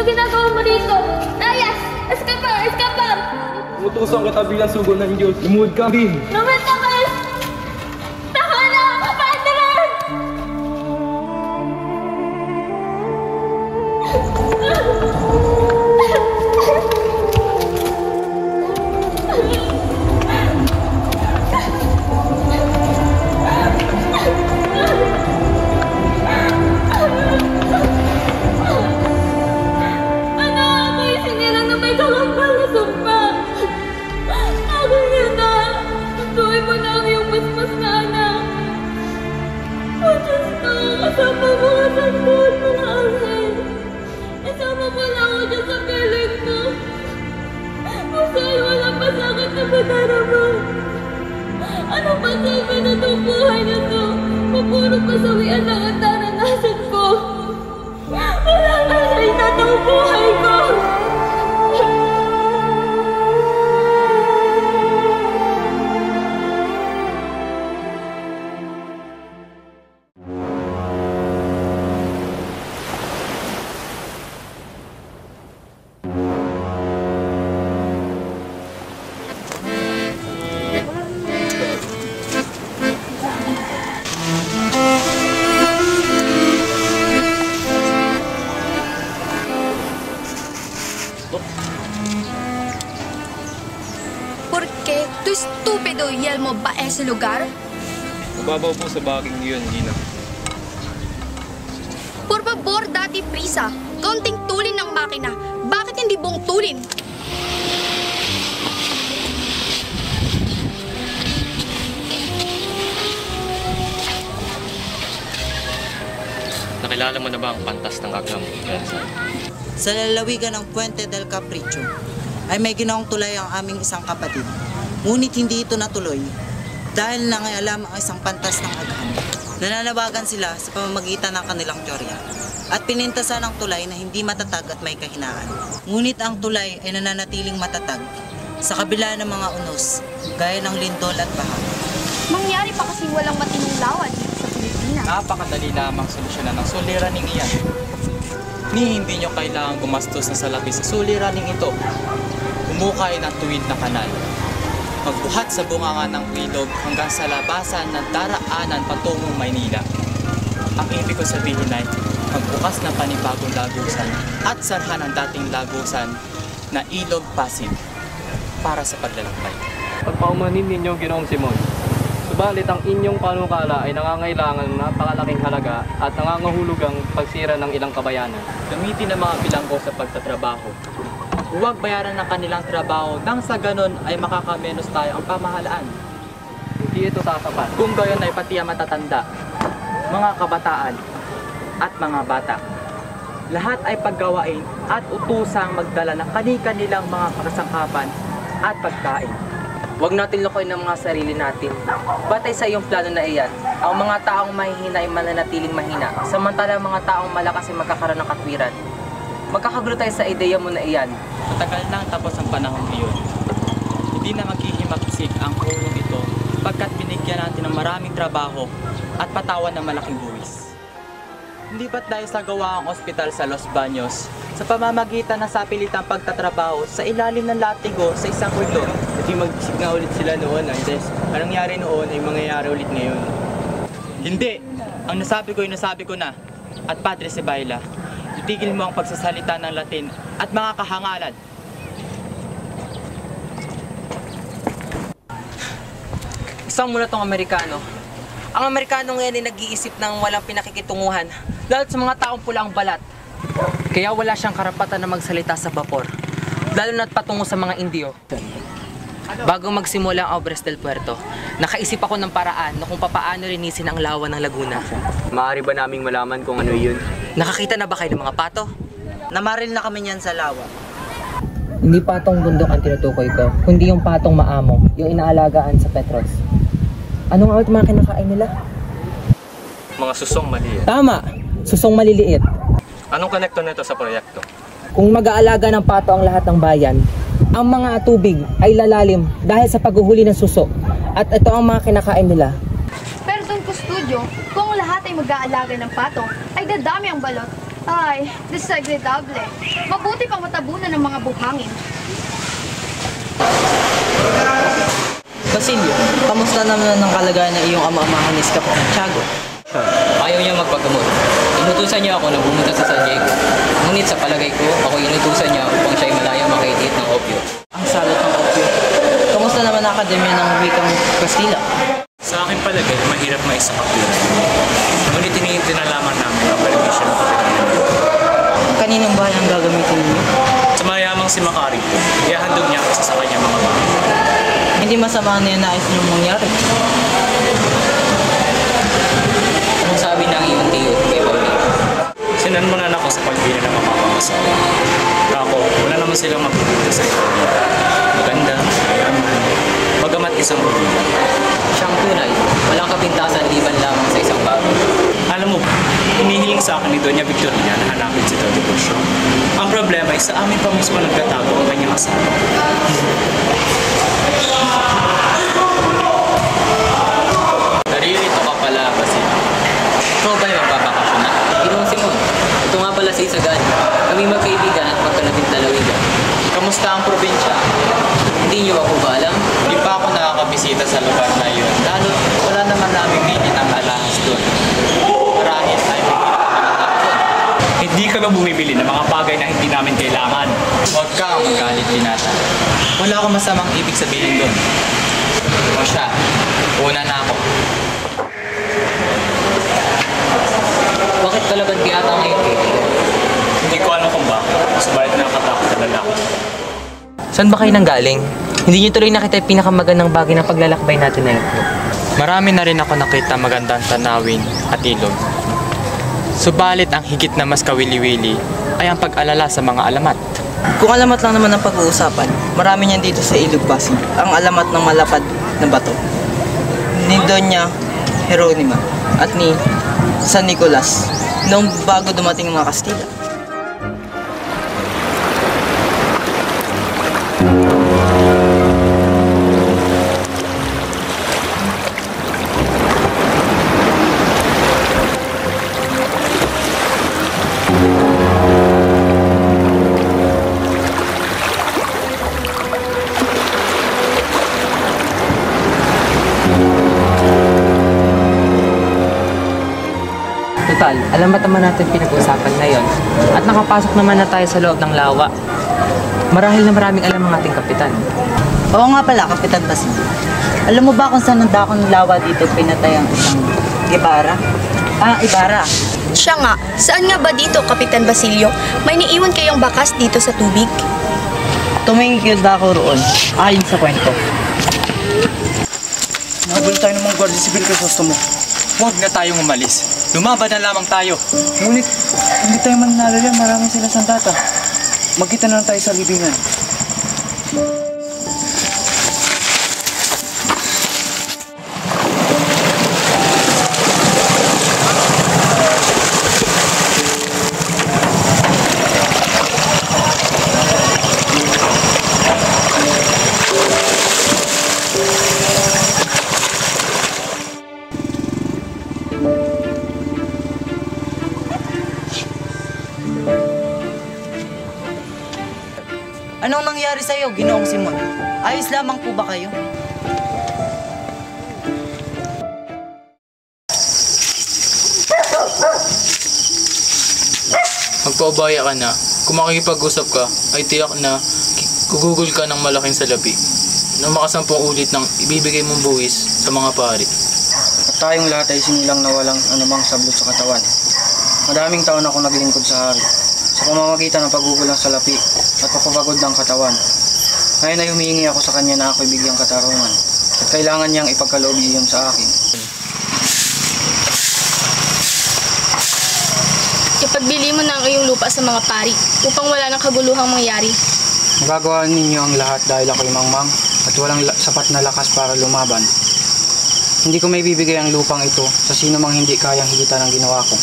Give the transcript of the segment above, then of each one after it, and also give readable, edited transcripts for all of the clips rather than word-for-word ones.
ginagawa mo dito? Layas! Escapar! Escapar! Umutusan kita bilang sugo ng Diyos. Lumuhod ka, Rin. Lumit ka ba? Tama na! Partner! Kasama mga sanggol, mga anghel. Kasama mo lang ako dyan sa piling ko. Masay, wala pa sakit na madarama. Ano ba silbi na itong buhay na to? Pupuro pasawian lang ang naranasan ko. Wala na siya na itong buhay ko. Estúpido Yelmo ba ese lugar? Mababaw po sa baking yun, Gina. Por favor, dati prisa. Konting tulin ng makina. Bakit hindi buong tulin? Nakilala mo na ba ang pantas ng Agham, Elsa? Sa lalawigan ng Puente del Capricho ay may ginawang tulay ang aming isang kapatid. Ngunit hindi ito natuloy dahil nangayalam ang isang pantas ng Agham. Nananawagan sila sa pamamagitan ng kanilang teorya at pinintasan ang tulay na hindi matatag at may kahinaan. Ngunit ang tulay ay nananatiling matatag sa kabila ng mga unos gaya ng lindol at baha. Mangyari pa kasi walang matinong lawad dito sa Pilipinas. Napakadali lamang solusyonan ng suliraning iyan. Ni hindi nyo kailangang gumastos na salapi sa suliraning ito. Humukay ng tuwid na kanal. Magbuhat sa bunganga ng ilog hanggang sa labasan ng daraanan patungong Maynila. Ang ibig ko sabihin ay magbukas ng panibagong lagusan at sarhan ang dating lagusan na Ilog Pasig para sa paglalakbay. Pagpaumanin ninyo, Ginoong Simon. Subalit ang inyong panukala ay nangangailangan ng napakalaking halaga at nangangahulugang pagsira ng ilang kabayanan. Gamitin ang mga bilanggo sa pagtatrabaho. Huwag bayaran ng kanilang trabaho nang sa ganon ay makakamenos tayo ang pamahalaan. Hindi ito sasapat. Kung gayon ay pati ang matatanda, mga kabataan at mga bata. Lahat ay paggawain at utusang magdala ng kani-kanilang mga kasangkapan at pagkain. Huwag natin lokohin ang mga sarili natin. Batay sa iyong plano na iyan, ang mga taong mahihina ay mananatiling mahina, samantala ang mga taong malakas ay magkakaroon ng katwiran. Magkakagulo tayo sa ideya mo na iyan. Matagal nang tapos ang panahon ngayon. Hindi na maghihimagsik ang hulong ito pagkat binigyan natin ng maraming trabaho at patawan ng malaking buwis. Hindi ba't dahil sa gawa ang ospital sa Los Baños sa pamamagitan ng sapilitang pagtatrabaho sa ilalim ng latigo sa isang kulto? Kasi mag-isip nga ulit sila noon, Andes. Anong nangyari noon ay mangyayari ulit ngayon. Hindi! Ang nasabi ko ay nasabi ko na. At Padre Sibayla, itigil mo ang pagsasalita ng Latin at mga kahangalan. Isang mula tong Amerikano. Ang Amerikano ngayon ay nag-iisip ng walang pinakikitunguhan, lalo sa mga taong pulang balat. Kaya wala siyang karapatan na magsalita sa vapor, lalo na't patungo sa mga Indio. Bago magsimula ang Obras del Puerto, nakaisip ako ng paraan na kung papaano linisin ang lawa ng Laguna. Maaari ba naming malaman kung ano yun? Nakakita na ba kayo ng mga pato? Namaril na kami niyan sa lawa. Hindi patong bundok ang tinutukoy ko, kundi yung patong maamo, yung inaalagaan sa Petros. Anong awit mga kinakain nila? Mga susong maliit. Tama! Susong maliliit. Anong konekto nito sa proyekto? Kung mag-aalaga ng pato ang lahat ng bayan, ang mga tubig ay lalalim dahil sa paghuhuli ng suso. At ito ang mga kinakain nila. Pero Don Custodio, kung lahat ay mag-aalaga ng pato, ay dadami ang balot Ay, desagradable. Mabuti pang matabunan ng mga buhangin. Basilio, kamusta naman ang kalagayan ng iyong ama-amahan ni Kapitan Tiago? Ayaw niya magpagamot. Inutusan niya ako na pumunta sa San Diego. Ngunit sa palagay ko, ako inutusan niya upang siya'y malaya makainit ng opyo. Ang salot ng opyo. Kamusta naman ang akademya ng wikang Kastila? Sa aking palagay, mahirap maisakapira. Ngunit iniintindi na lamang namin ang permission ng kapitán. Kaninong bahay ang gagamitin ninyo? Sa mayamang si Macario, ihahandog niya kasi sa kanyang mga bahay. Hindi masama na yan nais niyong mangyari. Anong sabi ng iyong tiyo kay Pauli? Sinanmanan ako sa pagbili ng mga pangasawa. Ako, wala naman silang magpipinta sa ito. Maganda, mayaman, bagamat isang magulang. Siyang tunay, walang kapintasan liban lamang sa isang bago. Alam mo, hinihiling sa akin ni Doña Victorina na hanapin si Tito Busyo. Ang problema ay sa amin pa mismo nagtatago ang kanyang asawa. Naririto ka pala, Basilio. Ikaw ba'y magbabakasyon na? Ginoong Simon, ito nga pala si Isagani. Kami magkaibigan at magkalapit lalawigan. Kamusta ang probinsya? Hindi niyo ako ba alam? Di pa ako nakakabisita sa lugar na yun. Lalo, wala naman namin bilin ang alahas doon. Marahil ay may hindi ka na bumibili ng mga bagay na hindi namin kailangan. Huwag kang magalit, binata. Wala akong masamang ibig sabihin doon. O siya, una na ako. Bakit kalaban kaya ata ngayon kaibigan? Hindi ko alam kung bakit. Subalit nakakatakot na lalaki. Saan ba kayo nanggaling? Hindi niyo tuloy nakita yung pinakamagandang bagay ng paglalakbay natin na ito. Marami na rin ako nakita magandang tanawin at ilog. Subalit ang higit na mas kawili-wili ay ang pag-alala sa mga alamat. Kung alamat lang naman ang pag-uusapan, marami niyan dito sa Ilog Pasig. Ang alamat ng malapad na bato. Ni Doña Jeronima at ni San Nicolas noong bago dumating ang mga Kastila. Total, alam ba naman natin pinag-usapan ngayon? At nakapasok naman na tayo sa loob ng lawa. Marahil na maraming alam ang ating kapitan. Oo nga pala, Kapitan Basilio. Alam mo ba kung saan ang dakong lawa dito pinatay ang isang Ibarra? Ibarra. Siya nga, saan nga ba dito, Kapitan Basilio? May niiwan kayong bakas dito sa tubig? Tumingin ako roon, ayon sa kwento. Nabul tayo ng mga Guardia Civil kay Sostomo. Huwag na tayong umalis. Lumaban na lamang tayo. Ngunit, hindi tayo mananalo yan. Marami sila sandata. Magkita na lang tayo sa libingan. Anong nangyari sa'yo, Ginoong Simon? Ayos lamang po ba kayo? Magpaubaya ka na. Kung makikipag-usap ka, ay tiyak na gugugol ka ng malaking salapi na makasampung ulit ng ibibigay mong buwis sa mga pari. At tayong lahat ay sinilang na walang anumang sablot sa katawan. Madaming taon ako naglingkod sa hari. Sa pamamagitan ng pagugol ng salapi at pagpapagod ng katawan. Ngayon ay humihingi ako sa kanya na ako'y bigyang katarungan. At kailangan niyang ipagkaloob iyon sa akin. Ipagbili mo na ang iyong lupa sa mga pari upang wala nang kaguluhang mangyari. Magagawa ninyo ang lahat dahil ako'y mangmang at walang sapat na lakas para lumaban. Hindi ko may bibigay ang lupang ito sa sino mang hindi kayang higitan ang ginawa ko.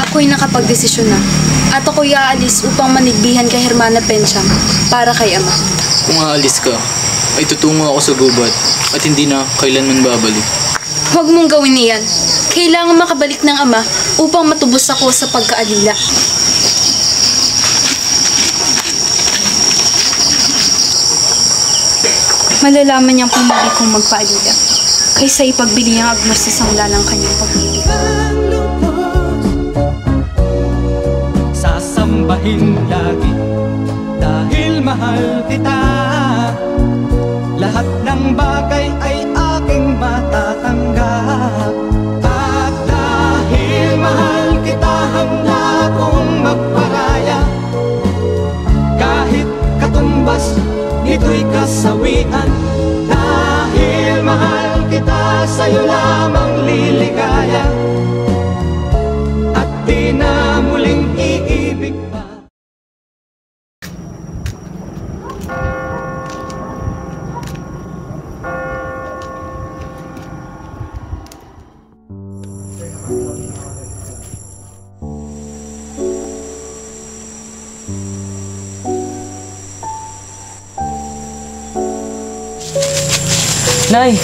Ako'y nakapagdesisyon na. At ako'y aalis upang manigbihan kay Hermana Pencham para kay ama. Kung aalis ka, ay tutungo ako sa gubat at hindi na kailanman babalik. Huwag mong gawin niyan. Kailangan makabalik ng ama upang matubos ako sa pagkaalila. Malalaman niyang pumili kong magpaalila kaysa ipagbili ang agnos sa sangla ng kanyang pag-ibig. Sasambahin lagi dahil mahal kita. Lahat ng bagay ay aking matatanggap. At dahil mahal kita, handa kong magparaya. Kahit katumbas, ito'y kasawian. Dahil mahal kita, sa'yo lamang liligaya. At di na muling iibig pa. Nay!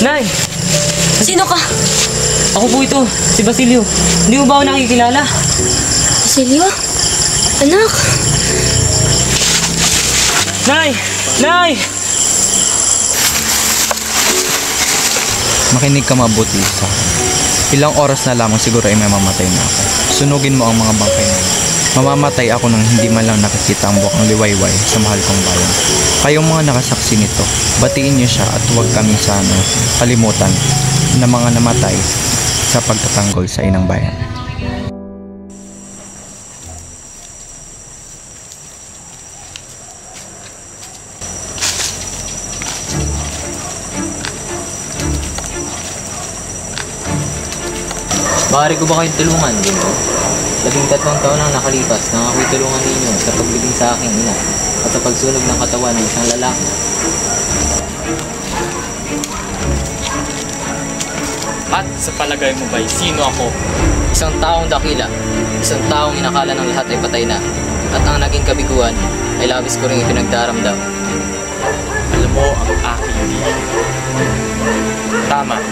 Nay! Sino ka? Ako po ito, si Basilio. Hindi mo ba ako nakikilala? Basilio? Anak? Nay! Nay! Makinig ka mabuti sa akin. Ilang oras na lamang siguro ay mamamatay na ako. Sunugin mo ang mga bangkay na yun. Mamamatay ako nang hindi man lang nakikita ang bukang liwayway sa mahal kong bayan. Kayong mga nakasaksi nito, batiin niyo siya at huwag kami sana kalimutan na mga namatay sa pagtatanggol sa inang bayan. Maaari ko ba kayong tulungan, Ginto? 13 taon ang nakalipas nang ako'y tulungan ninyo sa paglibing sa aking ina at sa pagsunog ng katawan ng isang lalaki. At sa palagay mo ba'y sino ako? Isang taong dakila, isang taong inakala ng lahat ay patay na, at ang naging kabiguan ay labis ko rin ipinagdaramdam. Alam mo ang aking diin. Tama.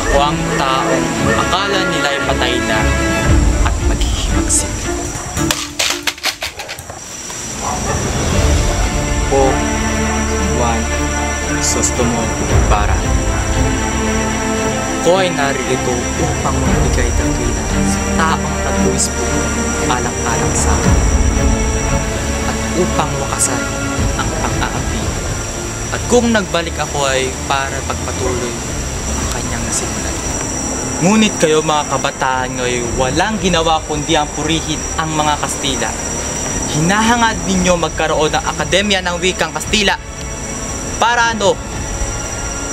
Ako ang taong akala nila ay patay na at maghihimagsik. Po, Juan, Crisostomo, para. Ako ay naririto upang magbigay dakila sa taong nagbuwis po alang-alang sa akin at upang wakasan ang pang-aapi. At kung nagbalik ako ay para pagpatuloy ang kanyang nasimulan. Ngunit kayo mga kabataan ngayon, walang ginawa kundi ang purihin ang mga Kastila. Hinahangad ninyo magkaroon ng Akademya ng Wikang Kastila. Para ano?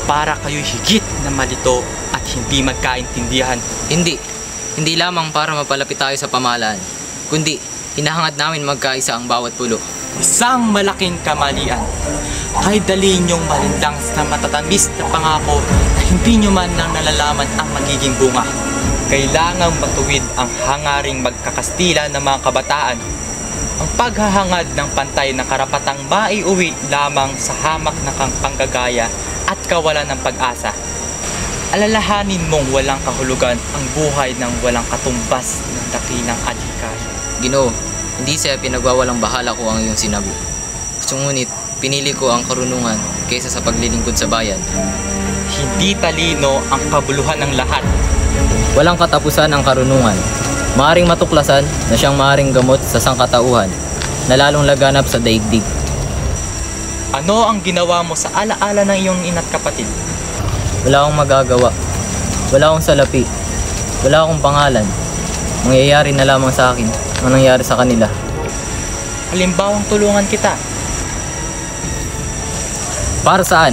Para kayo'y higit na malito at hindi magkaintindihan. Hindi lamang para mapalapit tayo sa pamahalaan, kundi hinahangad namin magkaisa ang bawat pulo. Isang malaking kamalian. Ay dali niyong malindang na matatamis na pangako na hindi niyo man lang nalalaman ang magiging bunga. Kailangang matuwid ang hangaring magkakastila ng mga kabataan. Ang paghahangad ng pantay na karapatang maiuwi lamang sa hamak na kang panggagaya at kawalan ng pag-asa. Alalahanin mong walang kahulugan ang buhay ng walang katumbas ng dakilang adhikario. Ginoo, hindi siya pinagwawalang bahala ko ang iyong sinabi. Ngunit, pinili ko ang karunungan kaysa sa paglilingkod sa bayan. Hindi talino ang kabuluhan ng lahat. Walang katapusan ang karunungan. Maaring matuklasan na siyang maaring gamot sa sangkatauhan na lalong laganap sa daigdig. Ano ang ginawa mo sa alaala ng iyong ina't kapatid? Wala akong magagawa. Wala akong salapi. Wala akong pangalan. Mangyayari na lamang sa akin ang nangyari sa kanila. Halimbawang tulungan kita. Para saan?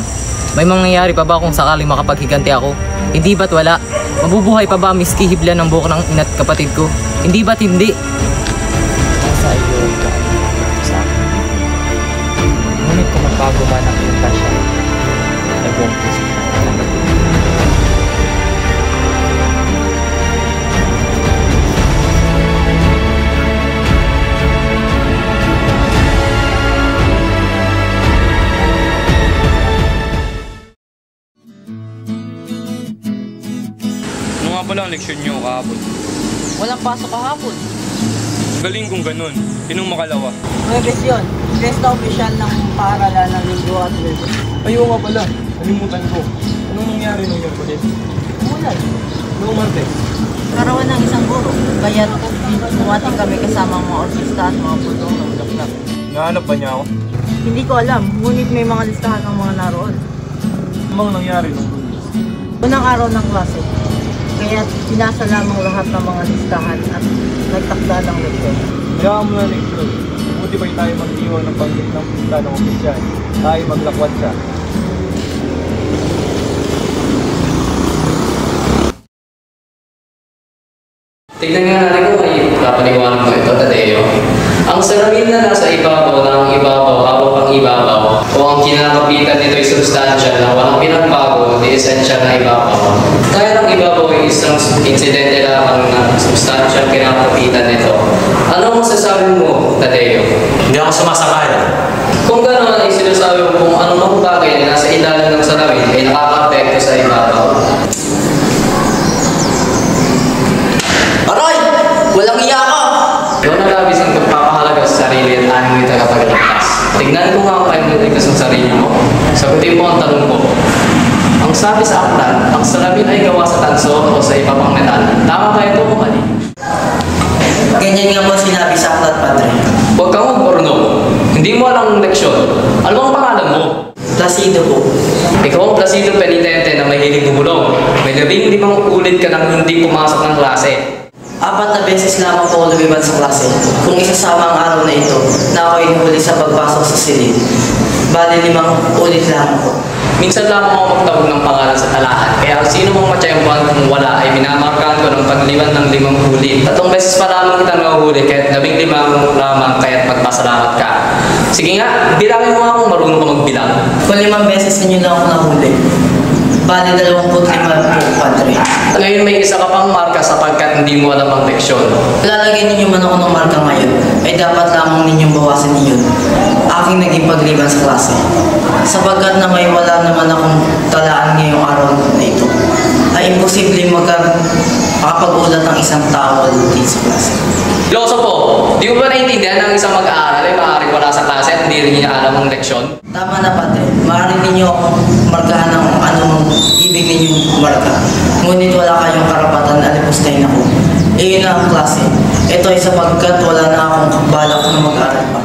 May mangyayari pa ba kung sakaling makapaghiganti ako? Hindi ba't wala? Mabubuhay pa ba miski hibla ng buhok ng ina't kapatid ko? Hindi ba't hindi? Nasa iyo sa akin. Ngunit kung magbago man ang impasya, ay buong puso na talaga. ang leksyon niyo kahapon? Walang pasok kahapon. Galing kung ganun. Sinong makalawa? Huwebes yun. Dress na opisyal ng paaralan ng Linggo at Huwebes. Ayaw nga pala. Nalimutan ko. Anong nangyari nung Miyerkules? Umulan. Noong Martes? Karawan ng isang guro. Kaya dumating kami kasama ang mga orkesta at mga pulong ng bulaklak. Nahanap ba niya ako? Hindi ko alam, ngunit may mga listahan ng mga naroon. Ano bang nangyari nung Lunes? Unang araw ng klase. Kaya pinasa lamang lahat ng mga listahan at nagtakda ng leksyon. Hayaan mo na leksyon. Buti pa tayo mag-iwan ng banggit ng punta ng opisyal. Tayo maglakwat siya. Tignan nga natin kung may papaliwanag mo ito, Tadeo. Ang salamin na nasa ibabaw ng ibabaw hawak ang ibabaw o ang kinakapitan nito ay substansyal na walang pinagbago di esensyal na ibabaw. Kaya ng ibabaw ay isang insidente lamang na substansyal kinakapitan nito. Ano ang masasabi mo, Tadeo? Hindi ako sumasakala. Kung gano'n ay sinasabi mo kung anong bagay na nasa ilalim ng salamin ay nakaka-apekto sa ibabaw. Aray! Walang iya ka! Doon nalabis ang pagpapahalaga sa sarili at anong ito kapagligtas. Tignan ko nga ang kayong niligtas ng sarili mo. Sagutin mo ang tanong ko. Ang sabi sa aklat, ang salamin ay gawa sa tanso o sa iba pang metal. Tama ba ito o mali? Ganyan nga po sinabi sa aklat, Padre. Huwag kang magporno. Hindi mo alam ang leksyon. Ano ang pangalan mo? Placido po. Ikaw ang Placido penitente na mahilig gumulong. May 15 ulit ka nang hindi pumasok ng klase. 4 na beses lamang po ako lumiban sa klase. Kung isasama ang araw na ito, na ako'y huli sa pagpasok sa silid. Bali 5 ulit lamang po. Minsan lamang ako magtawag ng pangalan sa talahan. Kaya sino mong matiyempuan kung wala ay minamarkahan ko ng pagliwan ng 5 ulit. 3 beses pa lamang kitang nahuli kahit 15 lamang kaya't magpasalamat ka. Sige nga, bilangin mo nga kung marunong ka magbilang. Kung 5 beses ninyo lang ako nahuli. Bali 25 po, Padre. Ngayon may isa ka pang marka sapagkat hindi mo alam ang leksyon. Lalagay ninyo man ako ng marka ngayon, ay dapat lamang ninyong bawasan niyon. Aking naging pagliban sa klase. Sapagkat na may wala naman akong talaan ngayong araw na ito, ay imposibleng makapag-ulat ng isang tao dito sa klase. Filosopo, di mo ba naiintindihan ng isang mag-aaral ay maaaring wala sa klase at hindi rin niya alam ang leksyon? Tama na, Padre. Maaari ninyo akong markahan ng anumang ibig ninyong marka. Ngunit wala kayong karapatan na alipustahin ako. Iyon na ang klase. Ito ay sapagkat wala na akong balak na mag-aral pa.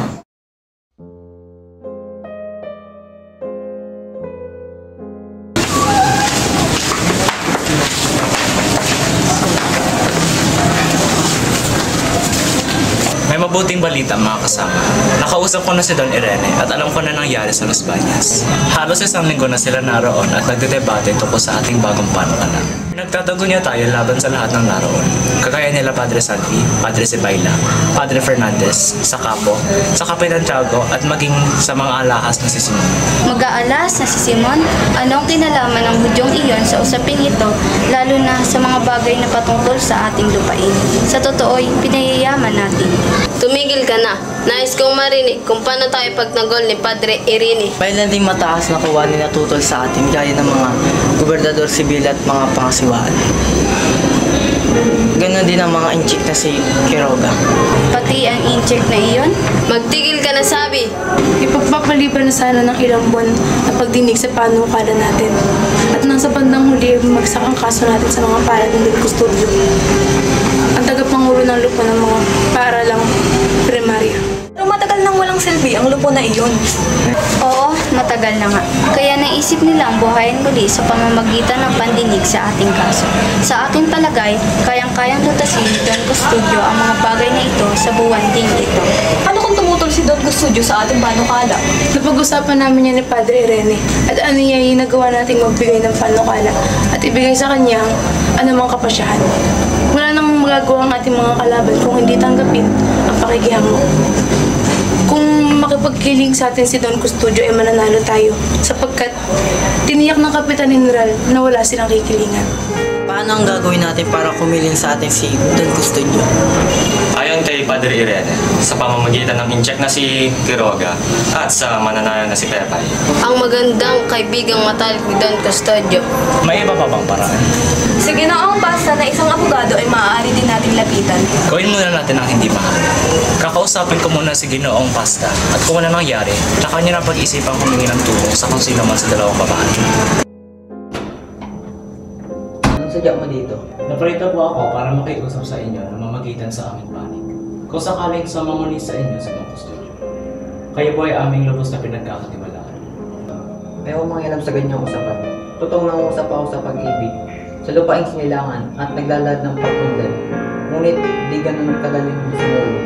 May mabuting balita mga kasama. Nakausap ko na si Don Irene at alam ko na nangyari sa Los Bañas. Halos 1 linggo na sila naroon at nagdedebate tungkol sa ating bagong panukala. Nagtatago niya tayo laban sa lahat ng naroon. Kagaya nila Padre Santi, Padre Sibayla, Padre Fernandez, sa Capo, sa Kapitan Tiago at maging sa mga alahas na si Simon. Mag-aalas na si Simon? Anong kinalaman ng Hudyong iyon sa usaping ito, lalo na sa mga bagay na patungkol sa ating lupain? Sa totoo'y pinayayaman natin. Tumigil ka na. Nais kong marinig kung paano tayo pagtanggol ni Padre Irene. May landing mataas na kuwani na tutol sa atin gaya ng mga gobernador sibil at mga pangasiwaan. Ganon din ang mga inchik na si Quiroga. Pati ang incheck na iyon? Magtigil ka na sabi. Ipagpapaliban na sana ng ilang buwan na pagdinig sa panukala natin. At nang sa bandang huli, bumagsak ang kaso natin sa mga paladin del Custodio. Ang tagapangulo ng lupa ng mga paaralang primarya. Pero matagal nang walang silbi ang lupo na iyon. Oo, matagal na nga. Kaya naisip nilang buhayin muli sa pamamagitan ng pandinig sa ating kaso. Sa aking palagay, kayang-kayang lutasin ni Don Custodio ang mga bagay na ito sa buwan ding ito. Ano kung tumutol si Don Custodio sa ating panukala? Napag-usapan namin yan ni Padre Irene at ano niya yung nagawa nating magbigay ng panukala at ibigay sa kanya ang anumang kapasyahan. Wala namang magagawa ang ating mga kalaban kung hindi tanggapin ang pakikihango. Kung makipagkiling sa atin si Don Custodio ay mananalo tayo sapagkat tiniyak ng Kapitan General na wala silang kikilingan. Paano ang gagawin natin para kumiling sa atin si Don Custodio? Ayon kay Padre Irene sa pamamagitan ng incheck na si Quiroga at sa mananayan na si Pepay. Ang magandang kaibigang matalik ni Don Custodio. May iba pa bang paraan? Si Ginoong Pasta na isang abogado ay maaari din nating lapitan. Gawin muna natin ang hindi mahal. Kakausapin ko muna si Ginoong Pasta at kung ano nangyari, tsaka niya na pag-isipan humingi ng tulong sa kung sino man sa dalawang babae. Anong sadya mo dito? Naparito po ako para makiusap sa inyo na mamagitan sa aming panig. Kung sakaling sumamuni sa inyo sa mga kustodyo, kayo po ay aming lubos na pinagkakatiwalaan. Ayaw mangialam sa ganyang usapan. Totoong nangusap ako sa pag-ibig, sa lupaing sinilangan at naglalad ng pagkundan. Ngunit di ganun kagaling sumulo.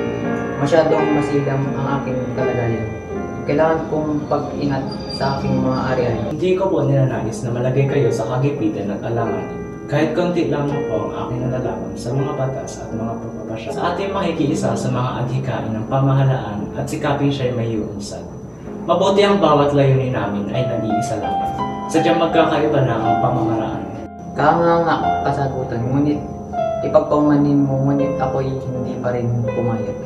Masyadong masilam ang aking kalagayan. Kailangan kong pag-ingat sa aking mga ari-ari. Hindi ko po nilanais na malagay kayo sa kagipitan at alanganin. Kahit konti lamang po ang aking nalalaman sa mga batas at mga pagpapasya. Sa ating makikiisa sa mga adhikain ng pamahalaan at sikapin siya'y may iunsad. Mabuti ang bawat layunin namin ay nag-iisa lamang. Sadyang magkakaiba na ang pamamaraan. Kahanga kasagutan, ngunit ipagpaumanin mo, ngunit ako'y hindi pa rin pumayag.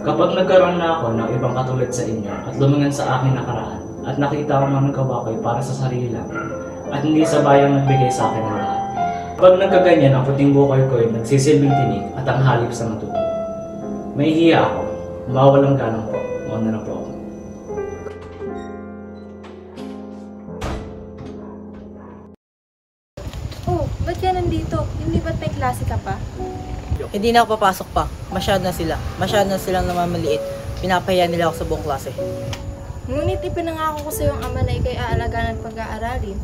Kapag nagkaroon na ako ng ibang katulad sa inyo at lumingan sa aking nakaraan at nakita ko mga nagawa ko'y para sa sarili lang at hindi sa bayang nagbigay sa akin ng lahat. Kapag nagkaganyan, ang puting bukoy ko'y nagsisilbing tinig at ang halip sa matuto. May hiya ako, mawawalang ganang po, mauna na po ako. Oh, ba't ka nandito? Hindi ba't may klase ka pa? Hindi na ako papasok pa. Masyado na sila. Masyado na silang namamaliit. Pinapahiya nila ako sa buong klase. Ngunit ipinangako ko sa iyong ama na ikay aalagaan at pag-aaralin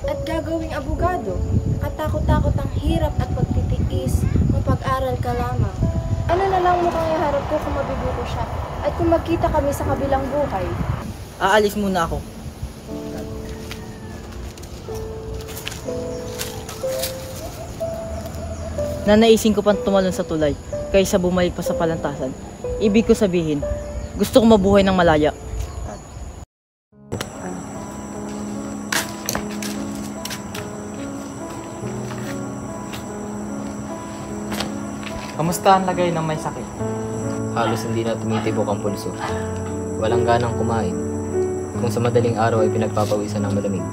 at gagawing abogado. Katakot-takot ang hirap at pagtitiis, mapag-aral ka lamang. Ano na lang mukhang iharap ko kung mabibuko siya at kung magkita kami sa kabilang buhay? Aalis muna ako. Nanaisin ko pang tumalon sa tulay kaysa bumalik pa sa palantasan. Ibig ko sabihin, gusto ko mabuhay ng malaya. Kamusta ang lagay ng may sakit? Halos hindi na tumitibok ang pulso. Walang ganang kumain. Kung sa madaling araw ay pinagpapawisan ng malamig.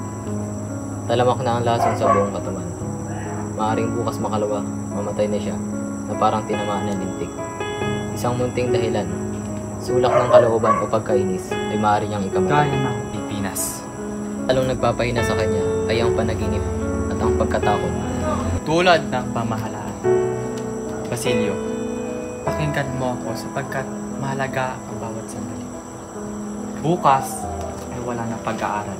Talamak na ang lason sa buong katawan. Maaring bukas makalawa, mamatay na siya, na parang tinamaan ng lintik. Isang munting dahilan, sulak ng kalooban o pagkainis ay maaari niyang ikamatay. Gaya ng Pilipinas. Along nagpapahina sa kanya ay ang panaginip at ang pagkatakot. Tulad ng pamahalaan. Basilio, pakinggan mo ako sapagkat mahalaga ang bawat sandali. Bukas ay wala na pag-aaral.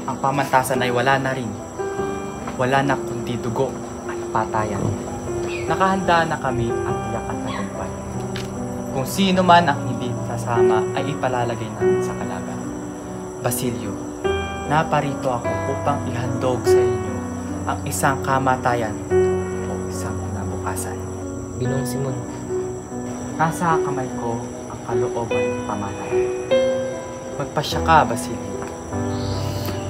Ang pamantasan ay wala na rin. Wala na kundi dugo at patayan. Nakahanda na kami at tiyak at tagumpay. Kung sino man ang hindi kasama ay ipalalagay namin sa kalaban. Basilio, naparito ako upang ihandog sa inyo ang isang kamatayan o isang kinabukasan. Ginoong Simon, nasa kamay ko ang kalooban ng pamahalaan. Magpasya ka, Basilio.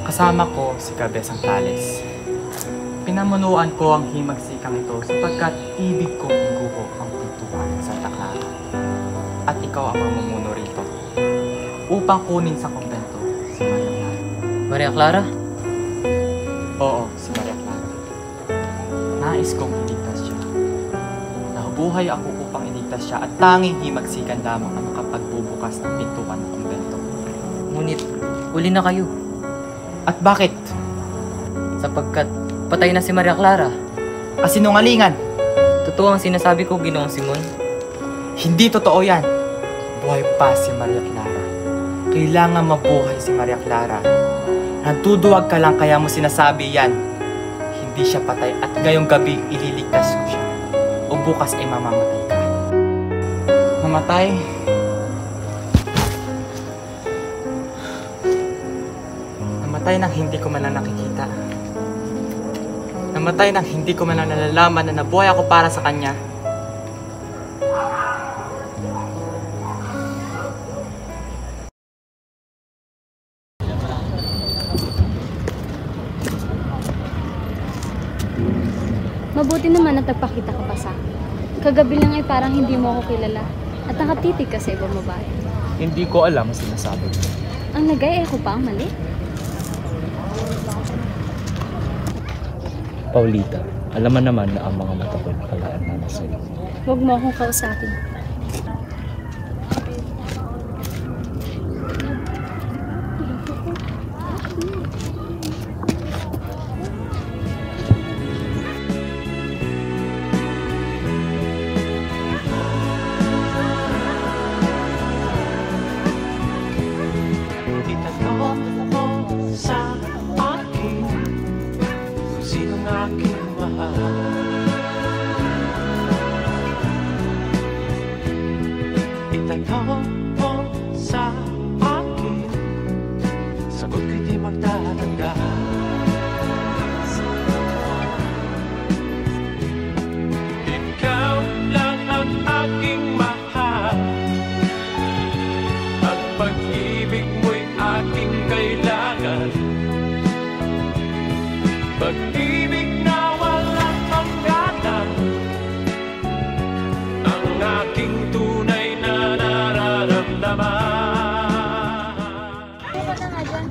Kasama ko si Cabezang Tales. Pinamunuan ko ang himagsikang ito sapagkat ibig kong iguho ang pintuan sa Clara. At ikaw ang mamumuno rito upang kunin sa kumbento si Maria Clara. Maria Clara? Oo, si Maria Clara. Nais kong iligtas siya. Nabuhay ako upang iligtas siya at tanging himagsikan lamang ang makapagbubukas ng pintuan ng kumbento. Ngunit, uli na kayo. At bakit? Sapagkat patay na si Maria Clara. Kasinungalingan! Totoo ang sinasabi ko, Ginoong Simon. Hindi totoo yan. Buhay pa si Maria Clara. Kailangan mabuhay si Maria Clara. Nagduduwag ka lang kaya mo sinasabi yan. Hindi siya patay at ngayong gabi ililigtas ko siya. O bukas ay mamamatay ka. Mamatay? Namatay nang hindi ko man lang nakikita. Namatay nang hindi ko man lang nalalaman na nabuhay ako para sa kanya. Mabuti naman at nagpakita ka pa sa akin. Kagabi lang ay parang hindi mo ako kilala at nakatitig ka sa ibang babae. Hindi ko alam ang sinasabi mo. Ang nagay ako pa ang mali. Paulita, alam mo naman na ang mga mata ko nakalaan na sa'yo. Huwag mo akong kausapin. Itanong mo sa akin, sagot ko'y di magtatanda. Ikaw lang ang aking mahal, at pag-ibig mo'y aking kailangan. Pag-ibig na walang hangganan, ang aking tunay na nararamdaman. Ano ka na nga dyan?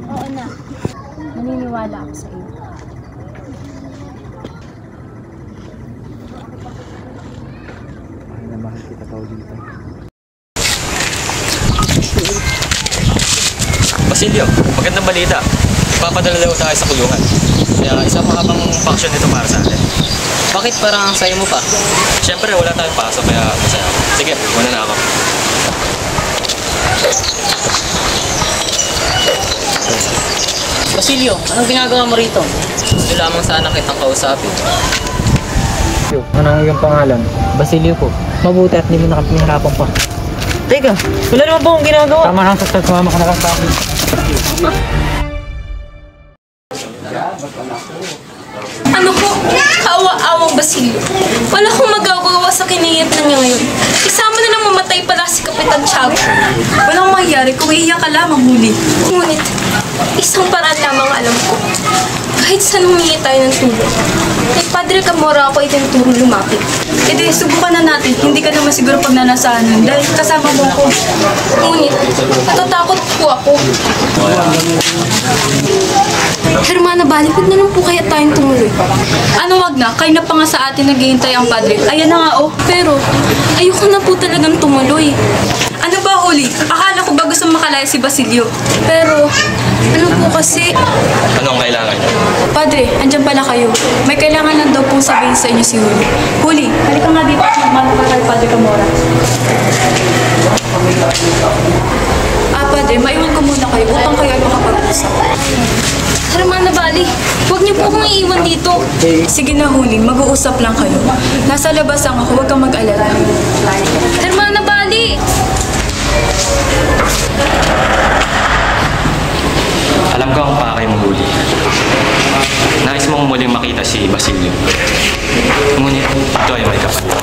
Oo na. Naniniwala ako sa iyo. Mahal kita, Paulita. Basilio, magandang balita. Ipapadala daw tayo sa kulungan. Kaya isa pa bang function nito para sa atin. Bakit parang ang saya mo pa? Siyempre, wala tayong pasok kaya masaya ako. Sige, muna na ako. Basilio, anong ginagawa mo rito? Gusto lamang sana kitang kausapin. Ano ang iyong pangalan? Basilio po. Mabuti at hindi mo nakapihirapan pa. Teka, wala naman po akong ginagawa. Tama lang sa sumama ka na lang sa akin. Ano ko? Kaawa-awang Basilio. Wala akong magagawa sa kiniyat na niya ngayon. Isama na lang mamatay pala si Kapitan Tiago. Walang mangyari kung iiyak ka lamang huli. Ngunit, isang paraan lamang alam ko. Kahit saan humingi tayo ng tulong. Kay Padre Camora ako itinuturo lumapit. E di, subukan na natin. Hindi ka naman siguro pagnanasaan nun dahil kasama mo ko. Ngunit, natatakot po ako. Hermana, balik na lang po kaya tayong tumuloy. Ano wag na? Kaya na pa nga sa atin naghihintay ang padre. Ayan na nga oh. Pero, ayoko na po talagang tumuloy. Ano ba, Huli? Akala ko ba gusto makalaya si Basilio? Pero, ano po kasi... Anong kailangan niyo? Padre, andyan pala kayo. May kailangan lang daw po sabihin sa inyo si Huli. Huli, halika nga dito at magmano ka kay Padre Camora. Padre, maiwan ko muna kayo upang kayo ay makapag-usap. Hermana Bali, huwag niyo po akong iiwan dito. Sige na, Huli, mag-uusap lang kayo. Nasa labas lang ako, huwag kang mag-alala. Hermana Bali! Alam ko ang pakay mo, Huli. Nais mong muling makita si Basilio. Ngunit ito ay may kapalit.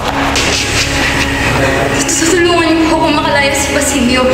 Tutulungan niyo po kung makalaya si Basilio.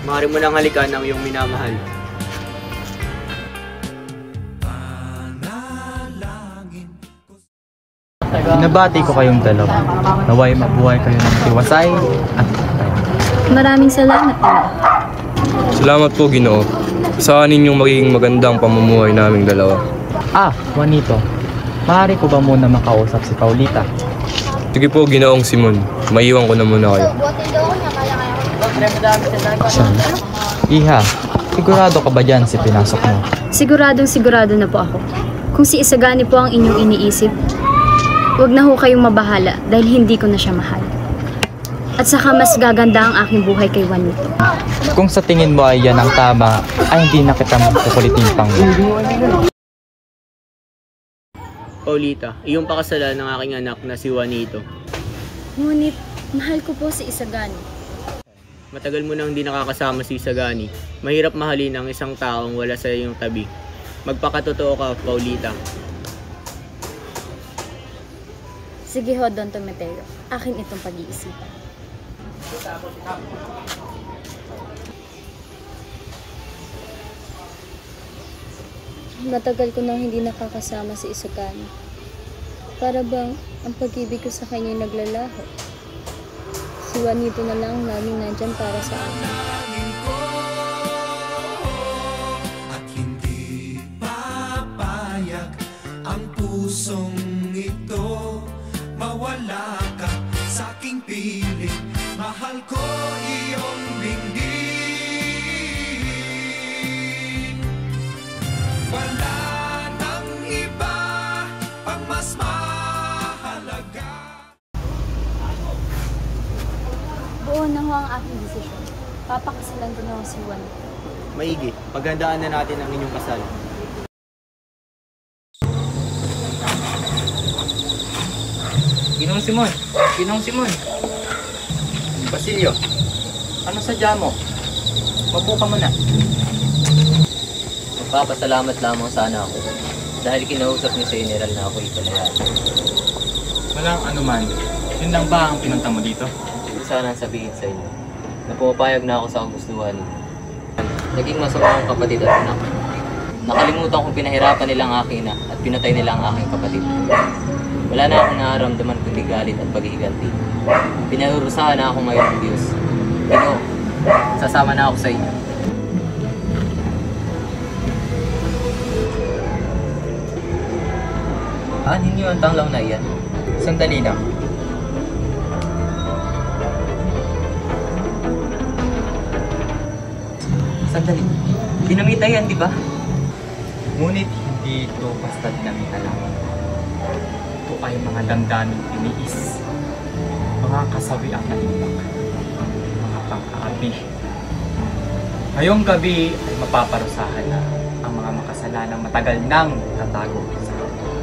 Maaari mo lang halikan ang iyong minamahal. Nabati ko kayong dalawa. Naway mabuhay kayo ng tiwasay at tayo. Maraming salamat naman. Salamat po, Ginoo. Sa ninyong magiging magandang pamumuhay naming dalawa. Juanito. Maaari ko ba muna makausap si Paulita? Sige po, Ginoong Simon. Maiwan ko na muna kayo. Iha, sigurado ka ba dyan si pinasok mo? Sigurado na po ako. Kung si Isagani po ang inyong iniisip, huwag na ho kayong mabahala dahil hindi ko na siya mahal. At saka mas gaganda ang aking buhay kay Juanito. Kung sa tingin mo ay yan ang tama, ay hindi na kita magkukulitin pang. Paulita, iyong pakasalan ng aking anak na si Juanito. Ngunit, mahal ko po si Isagani. Matagal mo nang hindi nakakasama si Isagani. Mahirap mahalin ang isang taong wala sa iyong tabi. Magpakatotoo ka, Paulita. Sige ho, Don Tometero. Akin itong pag-iisipan. Matagal ko nang hindi nakakasama si Isagani. Para bang ang pag-ibig ko sa kanya ay naglalaho. Si Juanito na lang laging nandyan para sa akin. At hindi papayag ang pusong ito. Mawala ka sa aking piling. Mahal ko iyong dinggin. Wala nang iba pang mas mahalaga. Buo na ho ang aking desisyon. Papakasalan ko na ho si Juan. Maigi, paghandaan na natin ang inyong kasal. Ginong Simon! Ginong Simon! Basilio, ano sadya mo? Mapo ka muna. Magpapasalamat lamang sana ako dahil kinausap niyo sa General na ako ipalayaan. Walang anuman. Yun lang ba ang pinunta mo dito? Gusto sanang sabihin sa inyo na pumapayag na ako sa kagustuhan niyo. Naging masama ang kapatid at anak. Nakalimutan kong pinahirapan nila ang aking ina at pinatay nila ang aking kapatid. Wala na akong nararamdaman kundi galit at paghihiganti. Pinarurusahan na ako ngayon ng Diyos. Pero, sasama na ako sa inyo. Hindi nyo ang tanglaw na iyan. Sandali lang. Sandali. Dinamita yan, di ba? Ngunit hindi ito basta dinamita lang. Ito ay mga damdaming tiniis. Mga kasawi ang naimbak. Mga pang-aabi. Ngayong gabi ay mapaparusahan na ang mga makasalanang matagal nang tatago sa kapwa.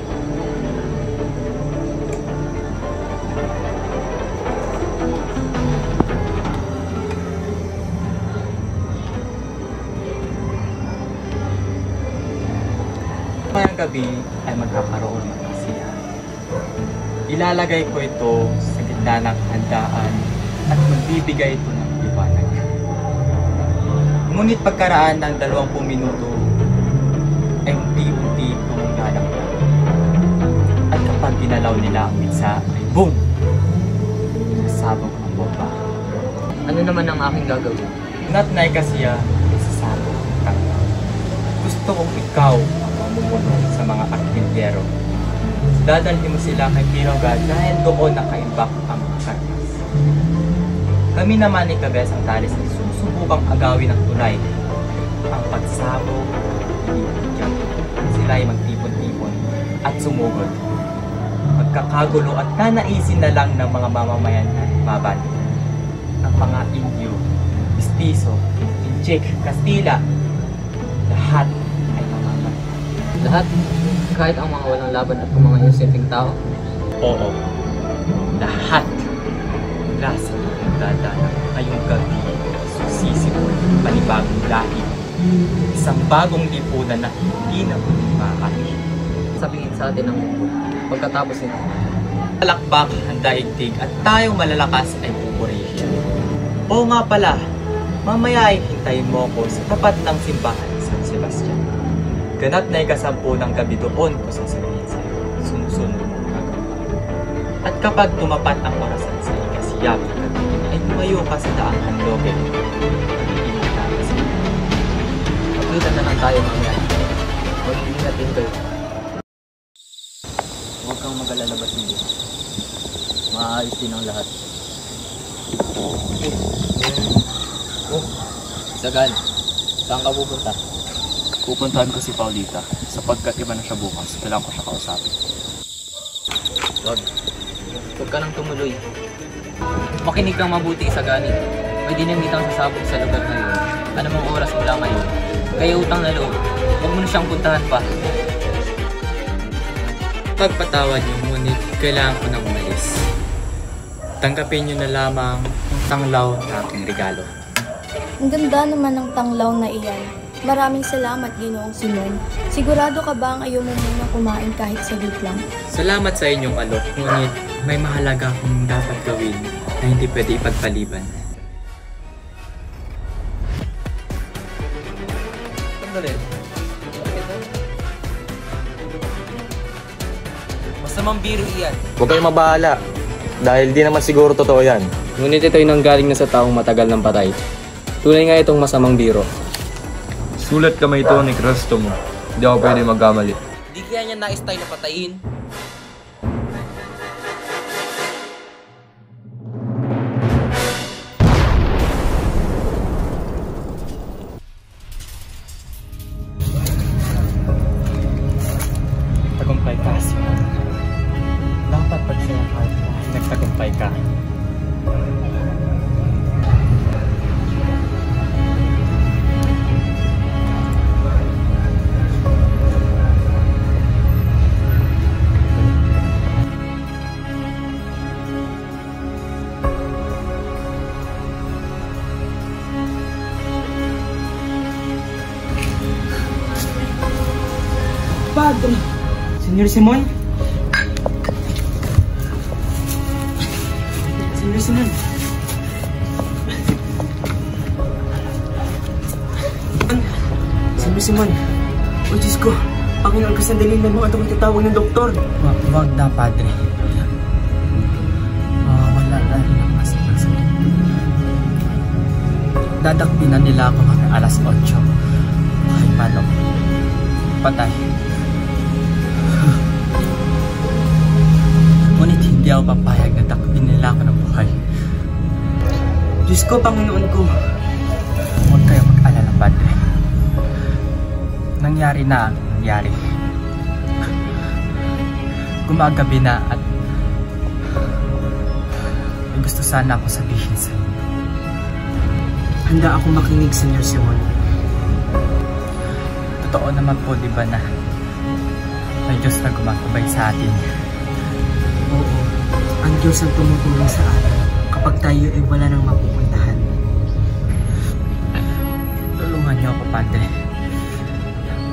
Ngayong gabi ay magkakaroon ng kasiyahan. Ilalagay ko ito sa gitna ng handaan at magbibigay ito ng liwanag. Ngunit pagkaraan ng 20 minuto ay unti-unti itong lalanglang. At kapag ginalaw nila ang pizza ay boom! Sasabog ang bomba. Ano naman ang aking gagawin? Natnay kasi sasabog ang tanglaw. Gusto kong ikaw ang mamumuno sa mga artillero. Dadalhin mo sila kay Quiroga dahil doon nakaimbak ang mga karpas. Kami naman ni Cabezang Talis ay susubukang agawin ng tulay. Ang pagsabog, ibigyan. Sila ay magtipon-tipon at sumugod. Magkakagulo at nanaisin na lang ng mga mamamayan na mabalik. Ang mga Indio, Mestizo, Inchik, Kastila, lahat ay mamamatay. Lahat? Kahit ang mga walang laban at ang mga inosenteng tao? Oo. Lahat. Mula sa nagdadala ngayong gabi susisipon panibagong lahi. Isang bagong lipunan na hindi na maaari. Sabihin sa atin ng mundo, pagkatapos nito. Palakpak ang daigdig at tayong malalakas ay pupurihin. Oo nga pala, mamaya ay hintayin mo ako sa tapat ng simbahan San Sebastian. Ganap na ikasampu ng gabi doon ko sasabihin sa'yo. Sumusunod mo gagawin. At kapag tumapat ang orasan sa ikasiyam ng gabi, ay tumayo ka sa daang handog at iinit ka sa iyo. Magkita na lang tayo mamaya. Mag-iingat din kayo. maayos din ang lahat. Sagan, saan ka pupunta? Pupuntahan ko si Paulita sapagkat iba na siya bukas. Kailangan ko siya kausapin. Huwag ka nang tumuloy. Makinig kang mabuti, Sagani. May dinamitang sasabog sa lugar na yun. Anumang oras mula ngayon. Kaya utang na loob, huwag mo na siyang puntahan pa. Pagpatawad niyo, ngunit kailangan ko nang umalis. Tanggapin niyo na lamang ang tanglaw na aking regalo. Ang ganda naman ng tanglaw na iyan. Maraming salamat, Ginoong Simon. Sigurado ka ba ang ayaw mo muna kumain kahit saglit lang? Salamat sa inyong alok, ngunit may mahalaga akong dapat gawin na hindi pwede ipagpaliban. Sandali. Masamang biro iyan. Huwag kayong mabahala. Dahil di naman siguro totoo yan. Ngunit ito'y nanggaling na sa taong matagal ng patay. Tunay nga itong masamang biro. Sulat kamay ito ni Cristomo. Hindi ako pwede magkamali. Di kaya niya nais tayo na patayin? Tagumpay ka, Simon. Dapat pagsayahan dahil nagtagumpay ka. Padre! Senyor Simon? Senyor Simon? Senyor Simon? O Diyos ko, Panginoon ka sandali na mga itong itatawag ng doktor. Wag na, Padre. Wala na rin ang masipag. Dadakpinan nila ako hanggang alas 8. Ay, manok. Patay. Ngunit hindi ako papayag na takpin nila ako ng buhay. Diyos ko, Panginoon ko. Huwag kayo mag-alala, Padre. Nangyari na ang nangyari. Gumagabi na at may gusto sana ako sabihin sa inyo. Handa ako makinig, Senyor Simon. Totoo naman po, di ba, na may Diyos na gumagabay sa atin. Oo, ang Diyos ang tumutulong sa atin kapag tayo ay wala nang mapupuntahan. Tulungan niyo ako, Padre.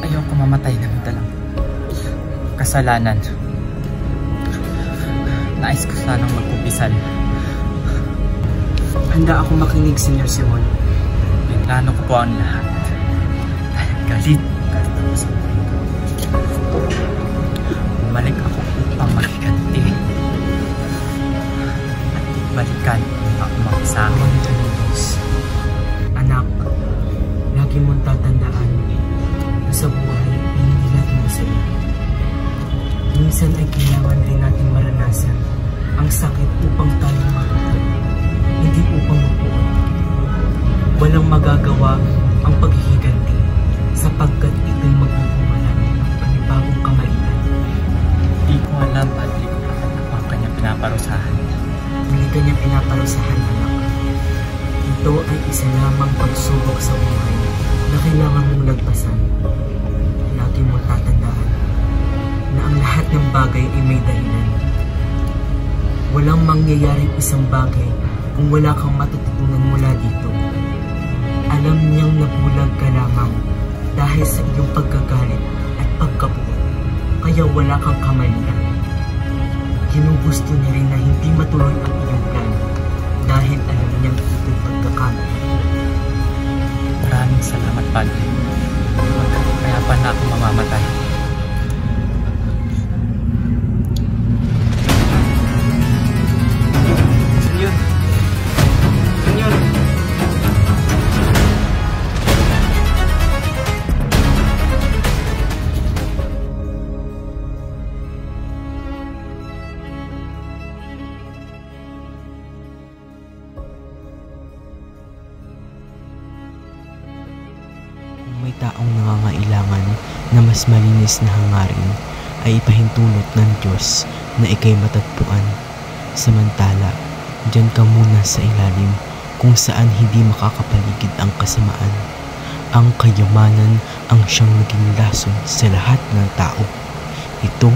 Ayoko mamatay ng dalang kasalanan. Nais ko sanang magkumpisal. Handa ako makinig, Senyor Simon. Pinlano ko po ang lahat. Dahil galit. Bumalik ako upang maghiganti. At balikan ang mga sa akin. Anak, lagi mong tatandaan na sa buhay ay hindi natin masaya. Minsan ay kailangan rin natin maranasan ang sakit upang tayo matuto, hindi upang mapuot. Walang magagawa ang paghihiganti sapagkat ito'y magbubumalan ng panibagong kamalian. Di ko alam, Padre, kung bakit ako ang kanyang pinaparusahan. Hindi kanya pinaparusahan, anak. Ito ay isa lamang pagsubok sa buhay na kailangan mong lagpasan. Lagi mong tatandaan na ang lahat ng bagay ay may dahilan. Walang mangyayaring isang bagay kung wala kang matututunan mula dito. Alam niyang nabulag ka lamang dahil sa iyong pagkagalit at pagkabuo, kaya wala kang kamalian. Ginugusto niya rin na hindi matuloy ang iyong plan dahil alam niyang ito'y pagkakamali. Maraming salamat, Padre. Kaya pa na ako mamamatay. Senyor! Senyor! taong nangangailangan na mas malinis na hangarin ay ipahintulot ng Diyos na ikay matagpuan. Samantala, diyan ka muna sa ilalim kung saan hindi makakapaligid ang kasamaan. Ang kayamanan ang siyang naging lason sa lahat ng tao. Ito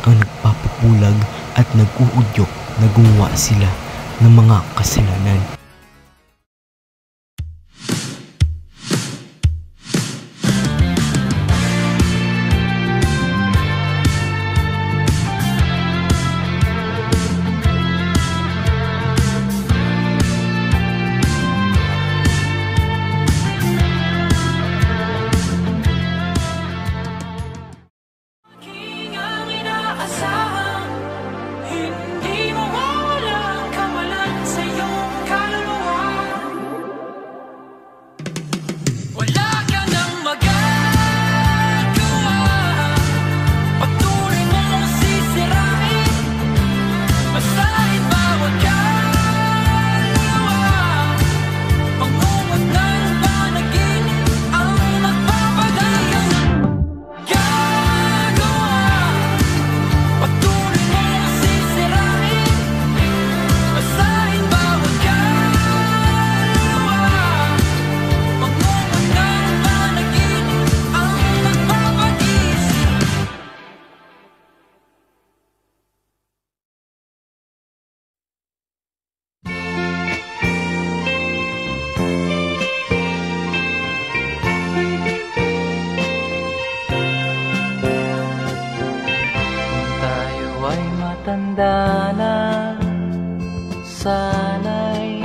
ang nagpapapulag at nag-uudyok na gumawa sila ng mga kasalanan. Hindi mawawala ang kamalan sa iyong kaluluwa. Wala ka nang magagawa, patuloy mong sisirain, basahin bawat kaluluwa. Pangungot ng panaginip ang nagpapadayang gagawa. Patuloy mong sisirain, basahin bawat kaluluwa. Pangungot ng panaginip ang nagpapagising. Tayo ay matanda na, sana'y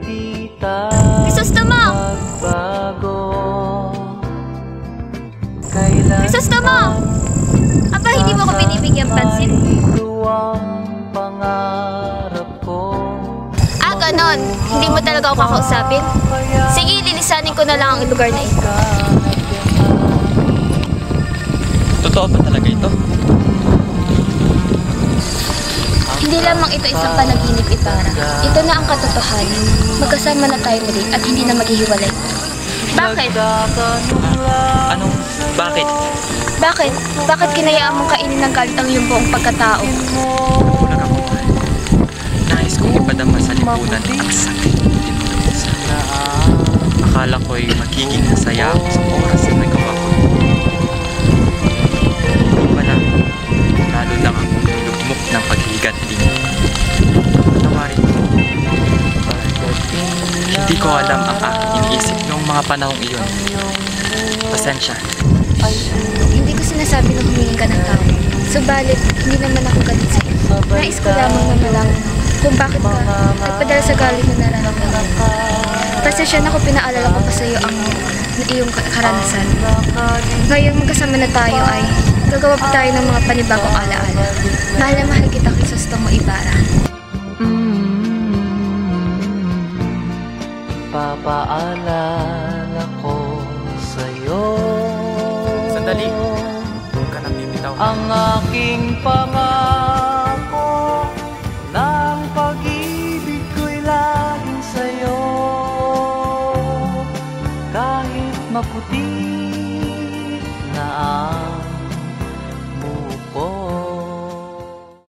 di tayo magbago. Crisostomo! Aba, hindi mo ko binibigyan pansin? Ito ang pangarap ko. Ah, ganon. Hindi mo talaga ako kakausapin? Sige, lilisanin ko na lang ang lugar na ito. Totoo ba talaga ito? Hindi lamang ito isang panaginip, Ibarra. Ito na ang katotohanan. Magkasama na tayo muli at hindi na maghihiwalay. Bakit? Anong? Bakit? Bakit? Bakit kinayaan mong kainin ng galit ang iyong buong pagkatao? Bulag ako, mahal. Nais kong ipadama sa lipunan ang sakit ng tinutusan. Akala ko'y magiging masaya ako sa oras na nagawa ko. Hindi pala. Lalo lang akong nilugmok ng paghiganti. Patawarin mo. Hindi ko alam ang aking iniisip noong mga panahong iyon. Pasensya. Hindi ko sinasabi na humingi ka ng tao. Subalit, hindi naman ako galit sa'yo. Nais ko lamang na malaman kung bakit ka nagpadala sa galit na nararamdaman. Pasensya na kung pinaalala ko pa sa'yo ang iyong karanasan. Ngayon magkasama na tayo ay gagawa pa tayo ng mga panibagong alaala. Mahal na mahal kita, Crisostomo Ibarra. Papaalala ko sa'yo. Sandali. Huwag ka nang bibitaw. Ang aking pangako ng pag-ibig ko'y laging sa'yo. Kahit maputi na ang